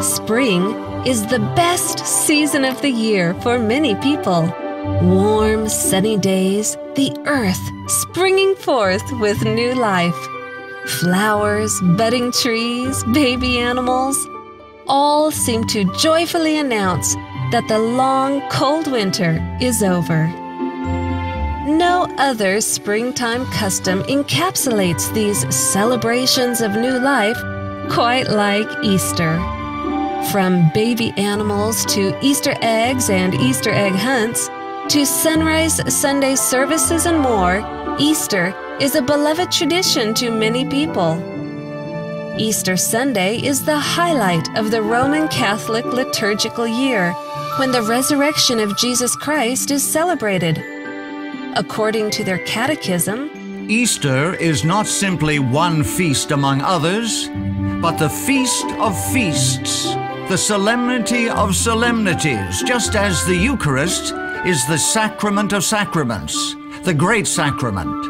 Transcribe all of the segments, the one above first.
Spring is the best season of the year for many people. Warm, sunny days, the earth springing forth with new life. Flowers, budding trees, baby animals, all seem to joyfully announce that the long, cold winter is over. No other springtime custom encapsulates these celebrations of new life quite like Easter. From baby animals to Easter eggs and Easter egg hunts, to sunrise Sunday services and more, Easter is a beloved tradition to many people. Easter Sunday is the highlight of the Roman Catholic liturgical year, when the resurrection of Jesus Christ is celebrated. According to their catechism, Easter is not simply one feast among others, but the feast of feasts, the solemnity of solemnities, just as the Eucharist is the sacrament of sacraments, the great sacrament.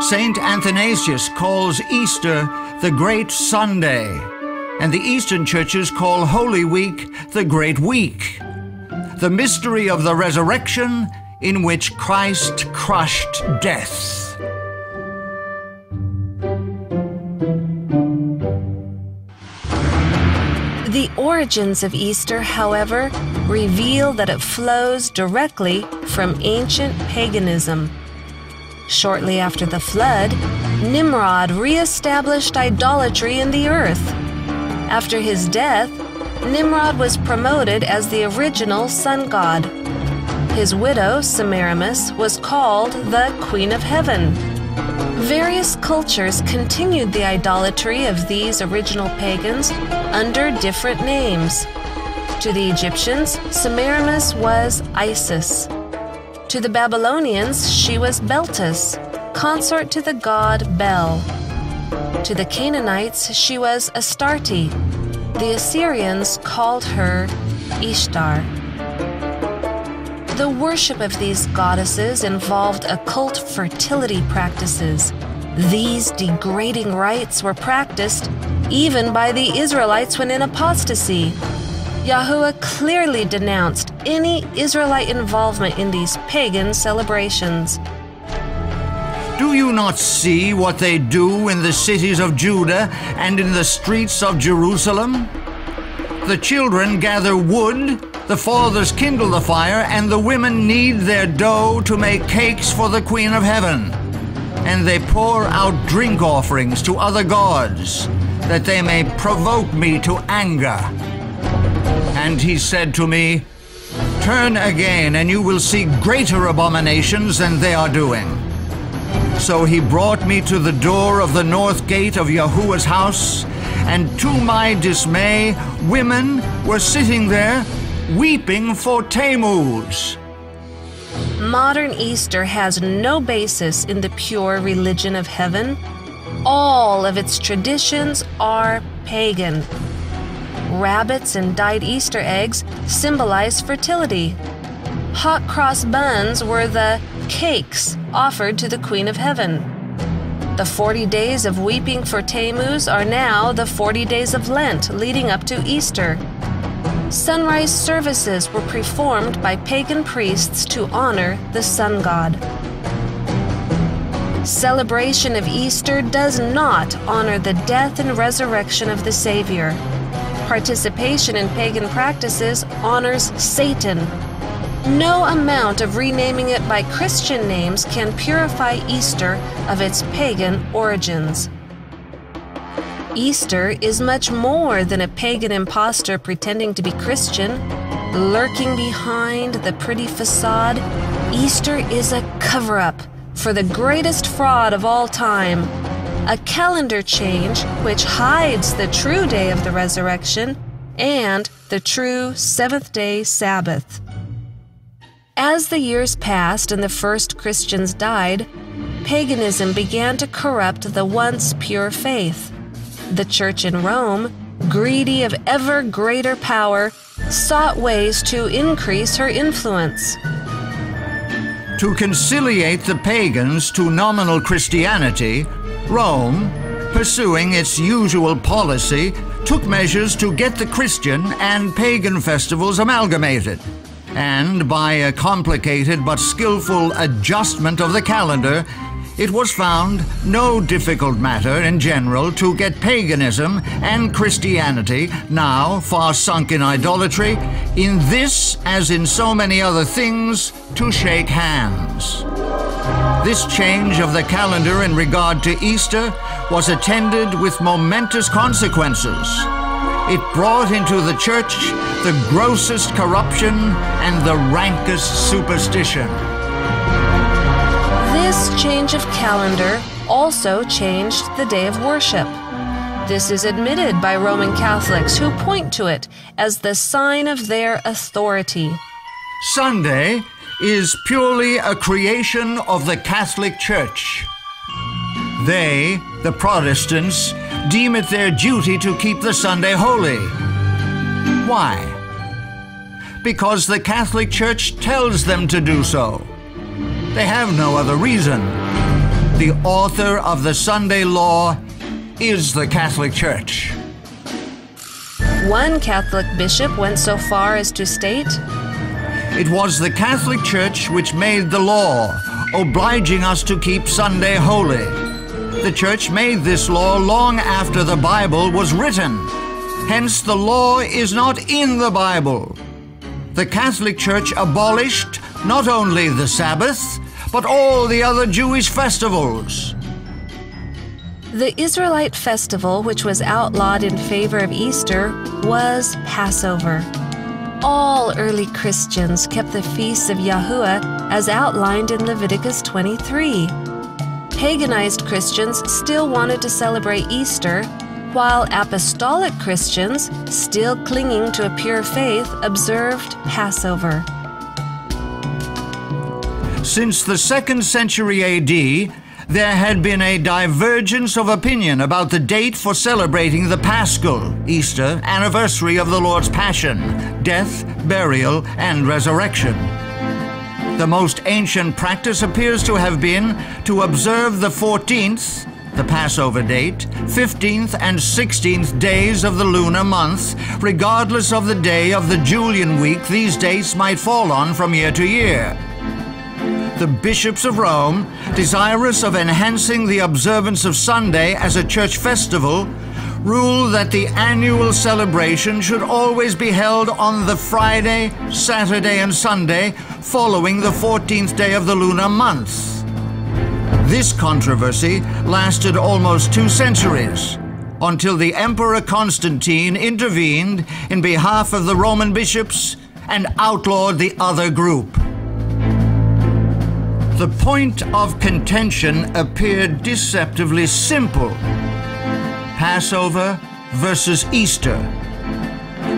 Saint Athanasius calls Easter the Great Sunday, and the Eastern churches call Holy Week the Great Week, the mystery of the resurrection in which Christ crushed death. The origins of Easter, however, reveal that it flows directly from ancient paganism. Shortly after the flood, Nimrod re-established idolatry in the earth. After his death, Nimrod was promoted as the original sun god. His widow, Semiramis, was called the Queen of Heaven. Various cultures continued the idolatry of these original pagans under different names. To the Egyptians, Semiramis was Isis. To the Babylonians, she was Beltis, consort to the god Bel. To the Canaanites, she was Astarte. The Assyrians called her Ishtar. The worship of these goddesses involved occult fertility practices. These degrading rites were practiced even by the Israelites when in apostasy. Yahuwah clearly denounced any Israelite involvement in these pagan celebrations. Do you not see what they do in the cities of Judah and in the streets of Jerusalem? The children gather wood, the fathers kindle the fire, and the women knead their dough to make cakes for the Queen of Heaven. And they pour out drink offerings to other gods, that they may provoke me to anger. And he said to me, Turn again, and you will see greater abominations than they are doing. So he brought me to the door of the north gate of Yahuwah's house, and to my dismay, women were sitting there, weeping for Tammuz. Modern Easter has no basis in the pure religion of heaven. All of its traditions are pagan. Rabbits and dyed Easter eggs symbolize fertility. Hot cross buns were the cakes offered to the Queen of Heaven. The 40 days of weeping for Tammuz are now the 40 days of Lent leading up to Easter. Sunrise services were performed by pagan priests to honor the sun god. Celebration of Easter does not honor the death and resurrection of the Savior. Participation in pagan practices honors Satan. No amount of renaming it by Christian names can purify Easter of its pagan origins. Easter is much more than a pagan impostor pretending to be Christian. Lurking behind the pretty facade, Easter is a cover-up for the greatest fraud of all time, a calendar change which hides the true day of the resurrection and the true seventh-day Sabbath. As the years passed and the first Christians died, paganism began to corrupt the once pure faith. The Church in Rome, greedy of ever greater power, sought ways to increase her influence. To conciliate the pagans to nominal Christianity, Rome, pursuing its usual policy took measures to get the Christian and pagan festivals amalgamated, and by a complicated but skillful adjustment of the calendar, it was found no difficult matter in general to get paganism and Christianity, now far sunk in idolatry, in this as in so many other things, to shake hands. This change of the calendar in regard to Easter was attended with momentous consequences. It brought into the church the grossest corruption and the rankest superstition. This change of calendar also changed the day of worship. This is admitted by Roman Catholics, who point to it as the sign of their authority. Sunday is purely a creation of the Catholic Church. They, the Protestants, deem it their duty to keep the Sunday holy. Why? Because the Catholic Church tells them to do so. They have no other reason. The author of the Sunday law is the Catholic Church. One Catholic bishop went so far as to state, "It was the Catholic Church which made the law, obliging us to keep Sunday holy. The Church made this law long after the Bible was written. Hence the law is not in the Bible. The Catholic Church abolished not only the Sabbath, but all the other Jewish festivals." the Israelite festival, which was outlawed in favor of Easter, was Passover. All early Christians kept the feasts of Yahuwah as outlined in Leviticus 23. Paganized Christians still wanted to celebrate Easter, while apostolic Christians, still clinging to a pure faith, observed Passover. Since the 2nd century AD, there had been a divergence of opinion about the date for celebrating the Paschal, Easter, anniversary of the Lord's Passion, death, burial, and resurrection. The most ancient practice appears to have been to observe the 14th, the Passover date, 15th and 16th days of the lunar month, regardless of the day of the Julian week these dates might fall on from year to year. The bishops of Rome, desirous of enhancing the observance of Sunday as a church festival, ruled that the annual celebration should always be held on the Friday, Saturday, and Sunday following the 14th day of the lunar month. This controversy lasted almost 2 centuries, until the Emperor Constantine intervened in behalf of the Roman bishops and outlawed the other group. The point of contention appeared deceptively simple: Passover versus Easter.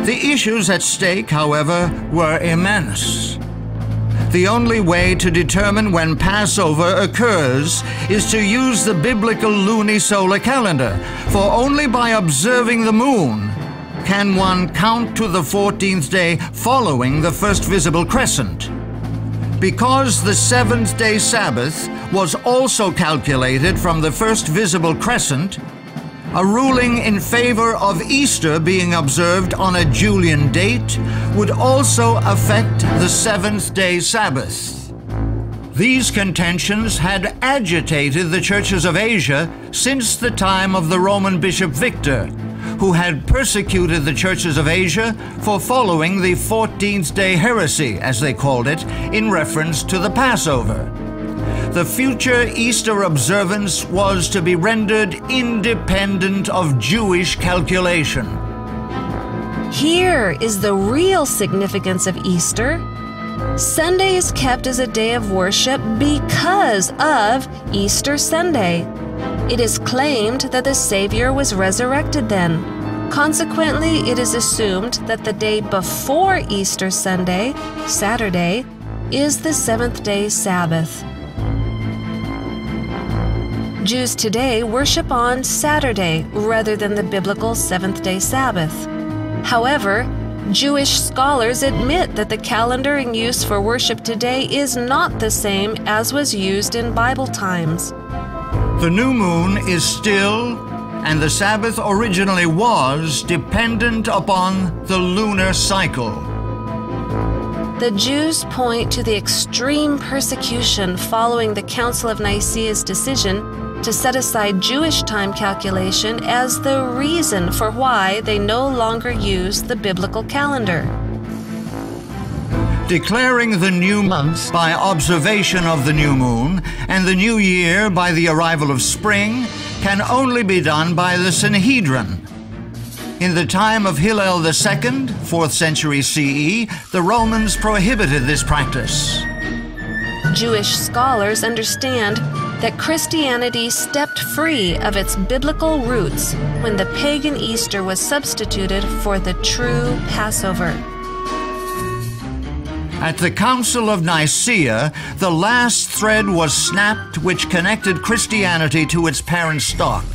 The issues at stake, however, were immense. The only way to determine when Passover occurs is to use the biblical lunisolar calendar, for only by observing the moon can one count to the 14th day following the first visible crescent. Because the 7th-day Sabbath was also calculated from the first visible crescent, a ruling in favor of Easter being observed on a Julian date would also affect the 7th-day Sabbath. These contentions had agitated the churches of Asia since the time of the Roman Bishop Victor, who had persecuted the churches of Asia for following the 14th-day heresy, as they called it, in reference to the Passover. The future Easter observance was to be rendered independent of Jewish calculation. Here is the real significance of Easter. Sunday is kept as a day of worship because of Easter Sunday. It is claimed that the Savior was resurrected then. Consequently, it is assumed that the day before Easter Sunday, Saturday, is the 7th-day Sabbath. Jews today worship on Saturday rather than the biblical 7th-day Sabbath. However, Jewish scholars admit that the calendar in use for worship today is not the same as was used in Bible times. The new moon is still and the Sabbath originally was dependent upon the lunar cycle. The Jews point to the extreme persecution following the Council of Nicaea's decision to set aside Jewish time calculation as the reason for why they no longer use the biblical calendar. Declaring the new month by observation of the new moon and the new year by the arrival of spring can only be done by the Sanhedrin. In the time of Hillel II, 4th century CE, the Romans prohibited this practice. Jewish scholars understand that Christianity stepped free of its biblical roots when the pagan Easter was substituted for the true Passover. At the Council of Nicaea, the last thread was snapped which connected Christianity to its parent stock.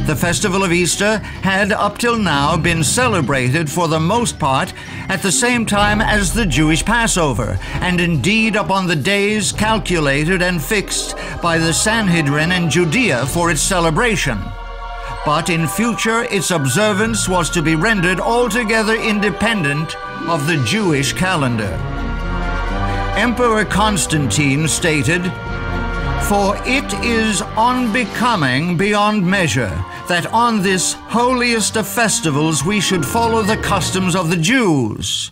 The festival of Easter had up till now been celebrated for the most part at the same time as the Jewish Passover, and indeed upon the days calculated and fixed by the Sanhedrin in Judea for its celebration. But in future its observance was to be rendered altogether independent of the Jewish calendar. Emperor Constantine stated, "For it is unbecoming beyond measure that on this holiest of festivals we should follow the customs of the Jews.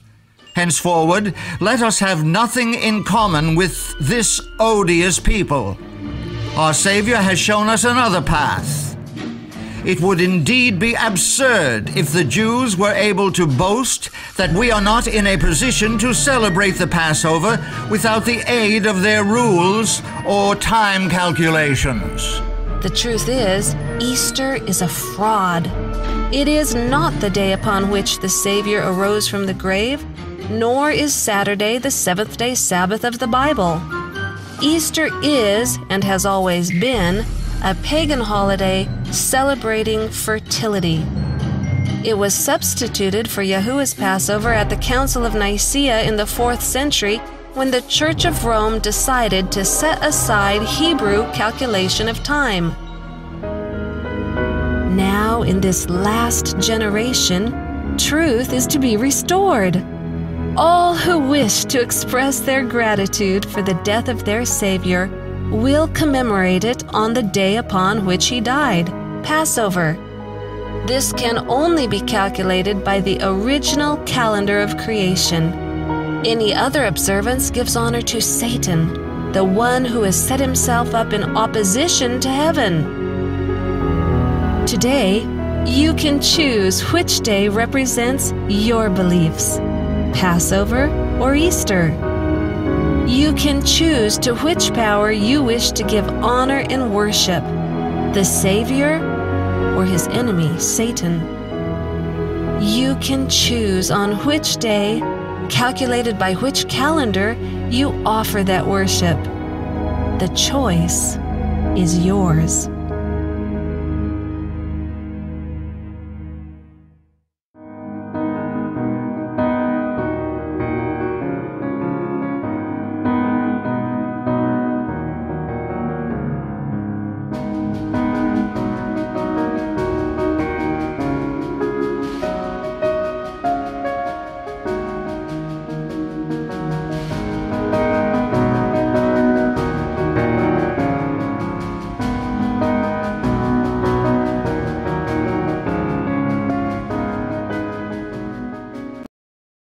Henceforward, let us have nothing in common with this odious people. Our Savior has shown us another path. It would indeed be absurd if the Jews were able to boast that we are not in a position to celebrate the Passover without the aid of their rules or time calculations." The truth is, Easter is a fraud. It is not the day upon which the Savior arose from the grave, nor is Saturday the seventh-day Sabbath of the Bible. Easter is, and has always been, a pagan holiday celebrating fertility. It was substituted for Yahuwah's Passover at the Council of Nicaea in the 4th century when the Church of Rome decided to set aside Hebrew calculation of time. Now, in this last generation, truth is to be restored. All who wish to express their gratitude for the death of their Savior will commemorate it on the day upon which he died, Passover. This can only be calculated by the original calendar of creation. Any other observance gives honor to Satan, the one who has set himself up in opposition to heaven. Today, you can choose which day represents your beliefs, Passover or Easter. You can choose to which power you wish to give honor and worship, the Savior or his enemy, Satan. You can choose on which day, calculated by which calendar, you offer that worship. The choice is yours.